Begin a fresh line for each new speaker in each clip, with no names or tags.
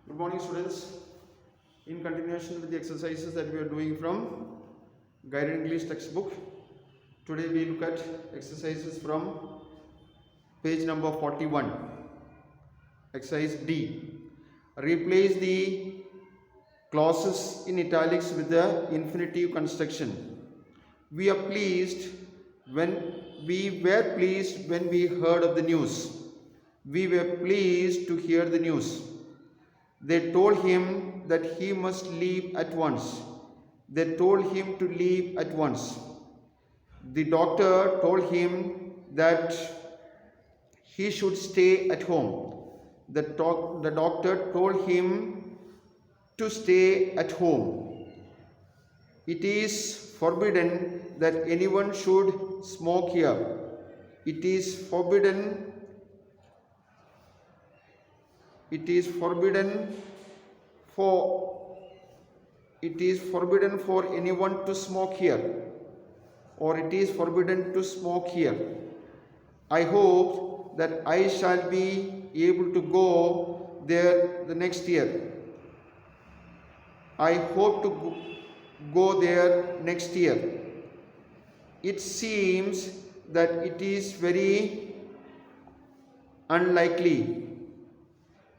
Good morning, students. In continuation with the exercises that we are doing from Guided English textbook, today we look at exercises from page number 41. Exercise D. Replace the clauses in italics with the infinitive construction. We were pleased when we heard of the news. We were pleased to hear the news. They told him that he must leave at once. They told him to leave at once. The doctor told him that he should stay at home. The doctor told him to stay at home. It is forbidden that anyone should smoke here. It is forbidden for anyone to smoke here, or it is forbidden to smoke here. I hope that I shall be able to go there the next year. I hope to go there next year. It seems that it is very unlikely.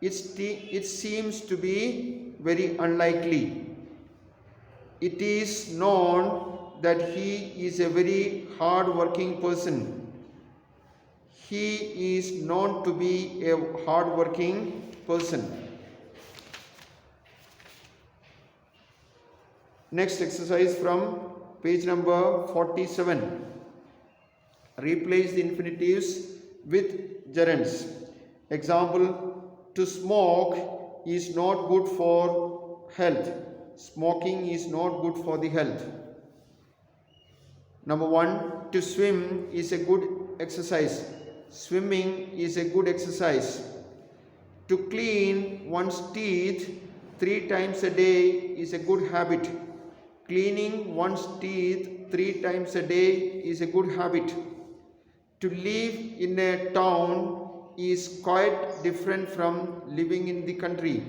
It seems to be very unlikely. It is known that he is a very hard-working person. He is known to be a hard-working person. Next exercise from page number 47. Replace the infinitives with gerunds. Example: to smoke is not good for health. Smoking is not good for the health. Number 1, to swim is a good exercise. Swimming is a good exercise. To clean one's teeth 3 times a day is a good habit. Cleaning one's teeth 3 times a day is a good habit. To live in a town is quite different from living in the country.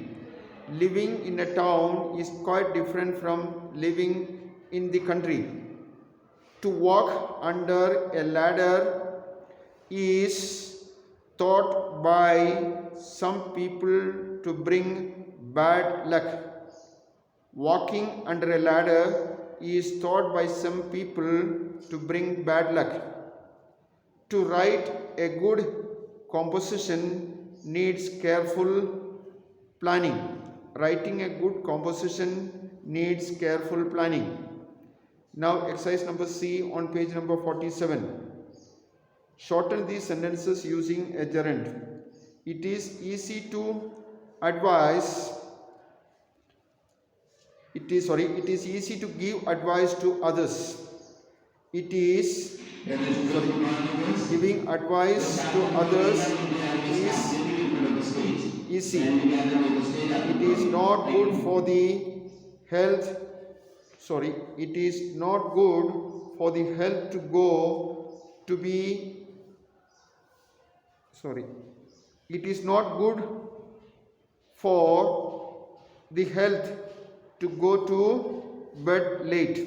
Living in a town is quite different from living in the country. To walk under a ladder is thought by some people to bring bad luck. Walking under a ladder is thought by some people to bring bad luck. To write a good composition needs careful planning. Writing a good composition needs careful planning. Now exercise number C on page number 47. Shorten these sentences using a gerund. It is easy to easy to give advice to others. Giving advice to others is easy. It is not good for the health. It is not good for the health to go to be. It is not good for the health to go to bed late.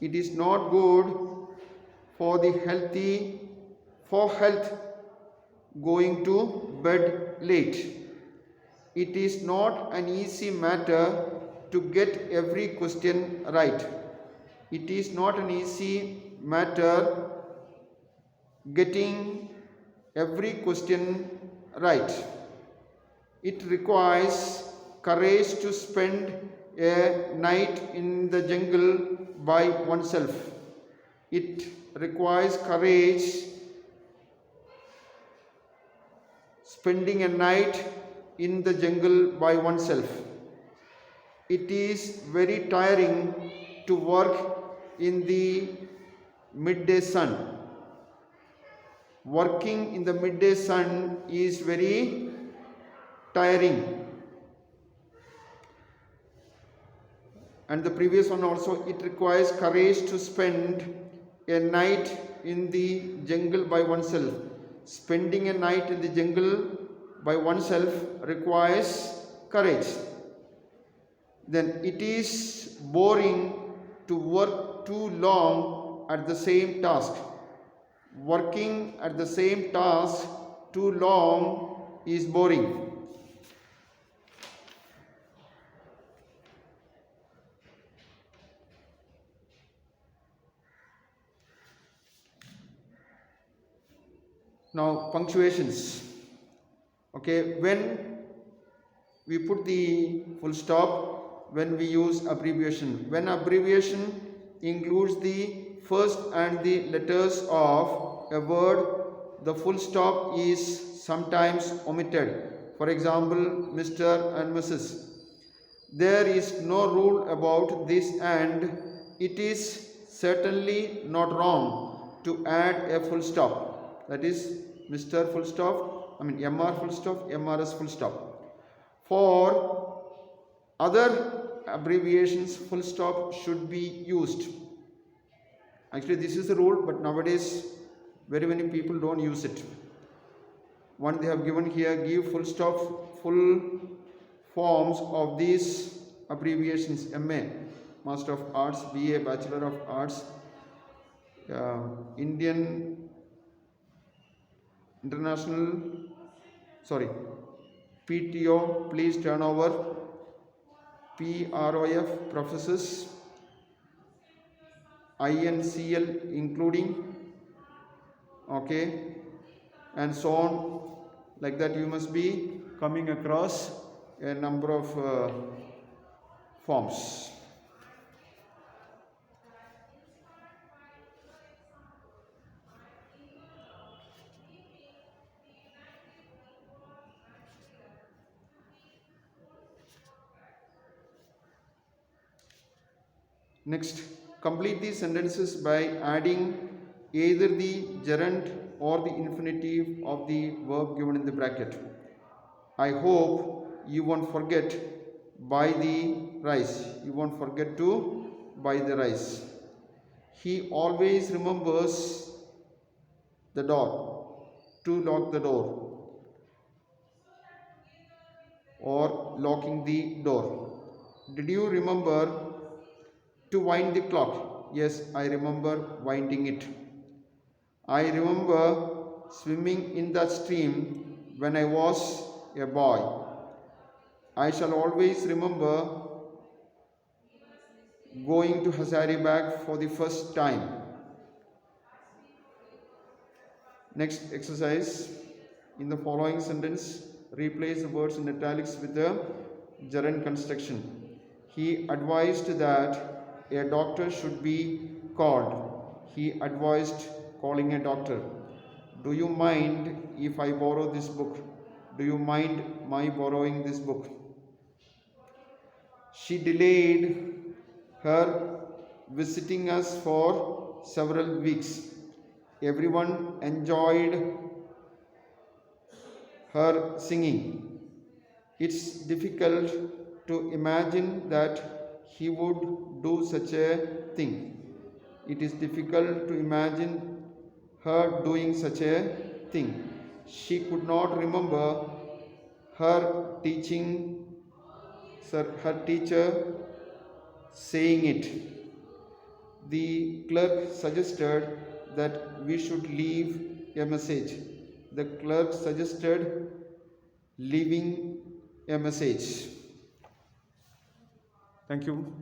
It is not good for health going to bed late. It is not an easy matter to get every question right. It is not an easy matter getting every question right. It requires courage to spend a night in the jungle by oneself. It requires courage spending a night in the jungle by oneself. It is very tiring to work in the midday sun. Working in the midday sun is very tiring. And the previous one also, it requires courage to spend a night in the jungle by oneself. Spending a night in the jungle by oneself requires courage. Then it is boring to work too long at the same task. Working at the same task too long is boring. Now punctuations. Okay, when we put the full stop, when we use abbreviation. When abbreviation includes the first and the letters of a word, the full stop is sometimes omitted. For example, Mr. and Mrs. There is no rule about this, and it is certainly not wrong to add a full stop. That is Mr. full stop, MR full stop, MRS full stop. For other abbreviations, full stop should be used. Actually, this is the rule, but nowadays very many people don't use it. One they have given here, give full stop, full forms of these abbreviations: MA, Master of Arts; BA, Bachelor of Arts; Indian International, PTO, please turn over; PROF, professors; INCL, including, okay, and so on. Like that, you must be coming across a number of forms. Next, complete these sentences by adding either the gerund or the infinitive of the verb given in the bracket. I hope you won't forget buy the rice. You won't forget to buy the rice. He always remembers the door, to lock the door, or locking the door. Did you remember to wind the clock? Yes, I remember winding it. I remember swimming in that stream when I was a boy. I shall always remember going to Hazaribagh for the first time. Next exercise. In the following sentence, replace the words in italics with the gerund construction. He advised that a doctor should be called. He advised calling a doctor. Do you mind if I borrow this book? Do you mind my borrowing this book? She delayed her visiting us for several weeks. Everyone enjoyed her singing. It's difficult to imagine that he would do such a thing. It is difficult to imagine her doing such a thing. She could not remember her teacher saying it. The clerk suggested that we should leave a message. The clerk suggested leaving a message. Thank you.